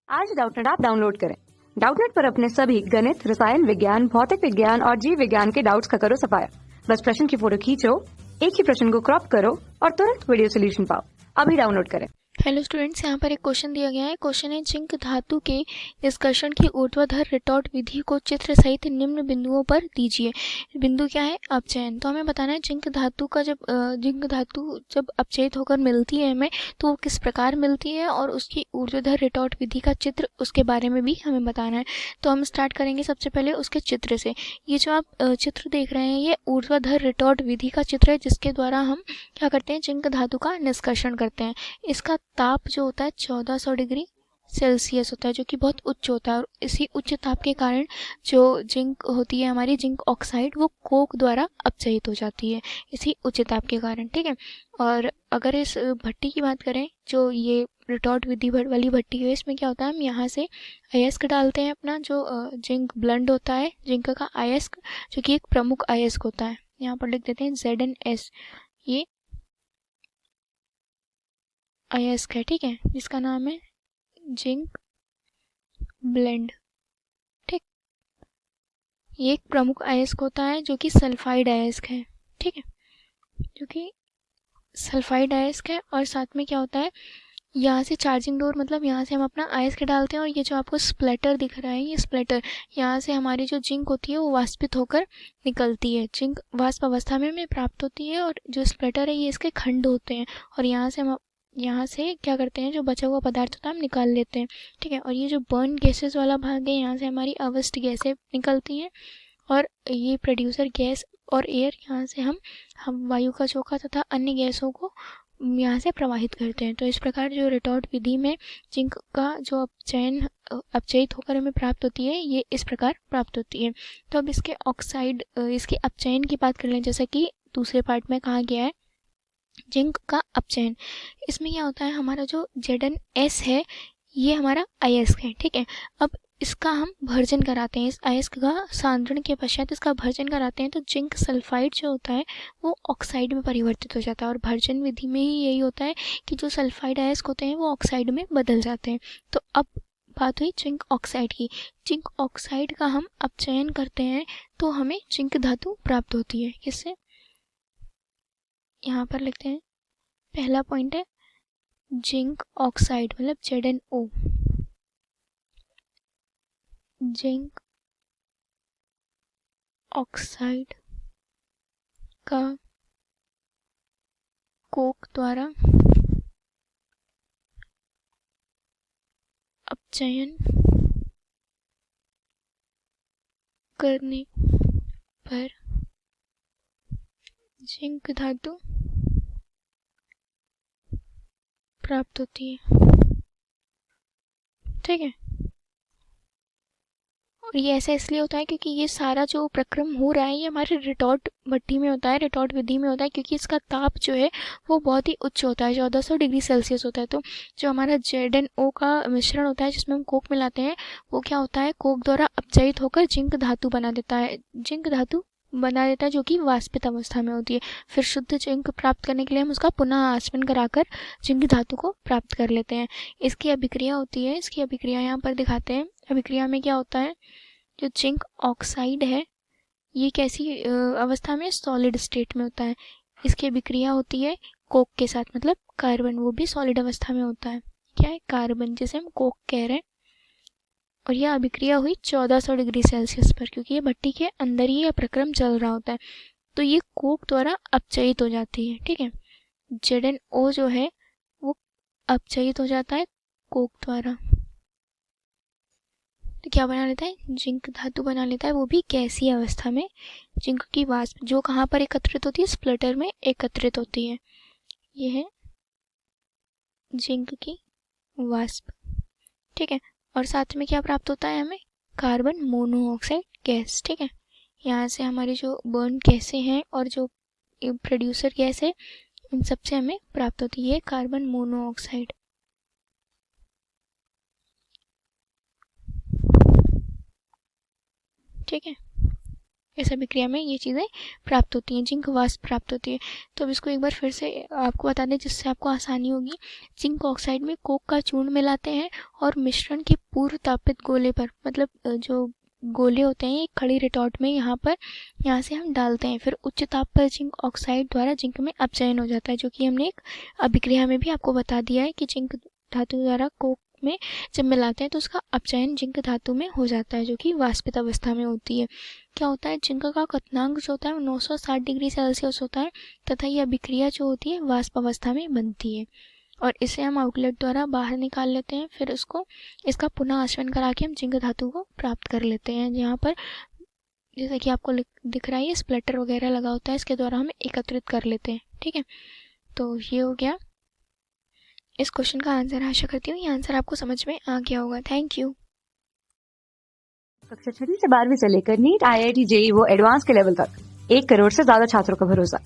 आज Doubtnut app download करें। Doubtnut पर अपने सभी गणित, रसायन विज्ञान, भौतिक विज्ञान और जीव विज्ञान के डाउट्स का करो सफाया। बस प्रश्न की फोटो खींचो, एक ही प्रश्न को क्रॉप करो और तुरंत वीडियो सोल्यूशन पाओ। अभी डाउनलोड करें। हेलो स्टूडेंट्स, यहाँ पर एक क्वेश्चन दिया गया है। क्वेश्चन है जिंक धातु के निष्कर्षण की ऊर्ध्वाधर रिटॉर्ट विधि को चित्र सहित निम्न बिंदुओं पर दीजिए। बिंदु क्या है? अपचयन। तो हमें बताना है जिंक धातु जब अपचयित होकर मिलती है हमें, तो वो किस प्रकार मिलती है और उसकी ऊर्ध्वाधर रिटॉर्ट विधि का चित्र, उसके बारे में भी हमें बताना है। तो हम स्टार्ट करेंगे सबसे पहले उसके चित्र से। ये जो आप चित्र देख रहे हैं, ये ऊर्ध्वाधर रिटॉर्ट विधि का चित्र है, जिसके द्वारा हम क्या करते हैं, जिंक धातु का निष्कर्षण करते हैं। इसका ताप जो होता है 1400 डिग्री सेल्सियस होता है, जो कि बहुत उच्च होता है। और इसी उच्च ताप के कारण जो जिंक होती है हमारी, जिंक ऑक्साइड, वो कोक द्वारा अपचयित हो जाती है इसी उच्च ताप के कारण। ठीक है। और अगर इस भट्टी की बात करें, जो ये रिटॉर्ट विधि वाली भट्टी है, इसमें क्या होता है, हम यहाँ से अयस्क डालते हैं अपना, जो जिंक ब्लेंड होता है, जिंक का अयस्क, जो कि एक प्रमुख अयस्क होता है। यहाँ पर लिख देते हैं ZnS। ये अयस्क है, ठीक है, जिसका नाम है जिंक ब्लेंड। ठीक, ये एक प्रमुख अयस्क होता है, जो कि सल्फाइड अयस्क है। ठीक है, जो कि सल्फाइड अयस्क है। और साथ में क्या होता है, यहाँ से चार्जिंग डोर, मतलब यहाँ से हम अपना अयस्क डालते हैं, और ये जो आपको स्प्लेटर दिख रहा है, ये स्प्लेटर, यहाँ से हमारी जो जिंक होती है वो वाष्पित होकर निकलती है। जिंक वाष्प अवस्था में हमें प्राप्त होती है, और जो स्प्लेटर है ये इसके खंड होते हैं, और यहाँ से क्या करते हैं, जो बचा हुआ पदार्थ होता है हम निकाल लेते हैं। ठीक है। और ये जो बर्न गैसेस वाला भाग है, यहाँ से हमारी अवशिष्ट गैसें निकलती हैं, और ये प्रोड्यूसर गैस और एयर, यहाँ से हम वायु का झोंका तथा अन्य गैसों को यहाँ से प्रवाहित करते हैं। तो इस प्रकार जो रिटॉर्ट विधि में जिंक का जो अपचयित होकर हमें प्राप्त होती है, ये इस प्रकार प्राप्त होती है। तो अब इसके अपचयन की बात कर लें, जैसा कि दूसरे पार्ट में कहा गया है, जिंक का अपचयन। इसमें क्या होता है, हमारा जो ZnS है, ये हमारा अयस्क है। ठीक है। अब इसका हम भर्जन कराते हैं, इस अयस्क का सांद्रण के पश्चात इसका भर्जन कराते हैं, तो जिंक सल्फाइड जो होता है वो ऑक्साइड में परिवर्तित हो जाता है। और भर्जन विधि में ही यही होता है कि जो सल्फाइड अयस्क होते हैं वो ऑक्साइड में बदल जाते हैं। तो अब बात हुई जिंक ऑक्साइड की। जिंक ऑक्साइड का हम अपचयन करते हैं तो हमें जिंक धातु प्राप्त होती है। किससे? यहाँ पर लिखते हैं, पहला पॉइंट है जिंक ऑक्साइड, मतलब ZnO। जिंक ऑक्साइड का कोक द्वारा अपचयन करने पर जिंक धातु प्राप्त होती है। ठीक है। और ये ऐसा इसलिए होता है क्योंकि ये सारा जो प्रक्रम हो रहा है, ये हमारे रिटॉर्ट भट्टी में होता है, रिटॉर्ट विधि में होता है, क्योंकि इसका ताप जो है वो बहुत ही उच्च होता है, 1400 डिग्री सेल्सियस होता है। तो जो हमारा ZnO का मिश्रण होता है, जिसमें हम कोक मिलाते हैं, वो क्या होता है, कोक द्वारा अपचयित होकर जिंक धातु बना देता है, जो कि वाष्पित अवस्था में होती है। फिर शुद्ध जिंक प्राप्त करने के लिए हम उसका पुनः आसवन कराकर जिंक धातु को प्राप्त कर लेते हैं। इसकी अभिक्रिया होती है, इसकी अभिक्रिया यहाँ पर दिखाते हैं। अभिक्रिया में क्या होता है, जो जिंक ऑक्साइड है ये कैसी अवस्था में, सॉलिड स्टेट में होता है। इसकी अभिक्रिया होती है कोक के साथ, मतलब कार्बन, वो भी सॉलिड अवस्था में होता है। क्या है? कार्बन, जिसे हम कोक कह रहे हैं। और यह अभिक्रिया हुई 1400 डिग्री सेल्सियस पर, क्योंकि ये भट्टी के अंदर ही यह प्रक्रम चल रहा होता है। तो ये कोक द्वारा अपचयित हो जाती है। ठीक है। ZnO जो है वो अपचयित हो जाता है कोक द्वारा, तो क्या बना लेता है, जिंक धातु बना लेता है, वो भी गैसीय अवस्था में। जिंक की वाष्प जो कहाँ पर एकत्रित होती है, स्प्लिटर में एकत्रित होती है। ये है जिंक की वाष्प। ठीक है। और साथ में क्या प्राप्त होता है हमें, कार्बन मोनोऑक्साइड गैस। ठीक है। यहाँ से हमारी जो बर्न गैसें हैं और जो प्रोड्यूसर गैस है, इन सबसे हमें प्राप्त होती है कार्बन मोनोऑक्साइड। ठीक है। इस अभिक्रिया में ये चीज़ें प्राप्त होती हैं, जिंक वाष्प प्राप्त होती है। तो अब इसको एक बार फिर से आपको बता दें जिससे आपको आसानी होगी। जिंक ऑक्साइड में कोक का चूर्ण मिलाते हैं और मिश्रण के पूर्व तापित गोले पर, मतलब जो गोले होते हैं एक खड़ी रिटॉर्ट में यहाँ से हम डालते हैं। फिर उच्च ताप पर जिंक ऑक्साइड द्वारा जिंक में अपचयन हो जाता है, जो कि हमने एक अभिक्रिया में भी आपको बता दिया है कि जिंक धातु द्वारा कोक में जब मिलाते हैं तो उसका अपचयन जिंक धातु में हो जाता है, जो कि वाष्पित अवस्था में होती है। क्या होता है, जिंक का क्वथनांक जो होता है वो 960 डिग्री सेल्सियस होता है तथा यह अभिक्रिया जो होती है वाष्प अवस्था में बनती है और इसे हम आउटलेट द्वारा बाहर निकाल लेते हैं। फिर इसका पुनः आचरण करा के हम जिंक धातु को प्राप्त कर लेते हैं। यहाँ पर जैसे कि आपको दिख रहा है ये स्प्लिटर वगैरह लगा होता है, इसके द्वारा हम एकत्रित कर लेते हैं। ठीक है, तो ये हो गया इस क्वेश्चन का आंसर। आशा करती हूँ ये आंसर आपको समझ में आ गया होगा। Thank you. कक्षा 6 से 12वीं से लेकर नीट, IIT, JEE वो एडवांस के लेवल तक 1 करोड़ से ज्यादा छात्रों का भरोसा।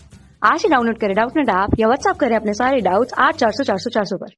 आज ही डाउनलोड करें डाउटनेट ऐप या व्हाट्सएप करें अपने सारे डाउट्स 8400 400 400 पर।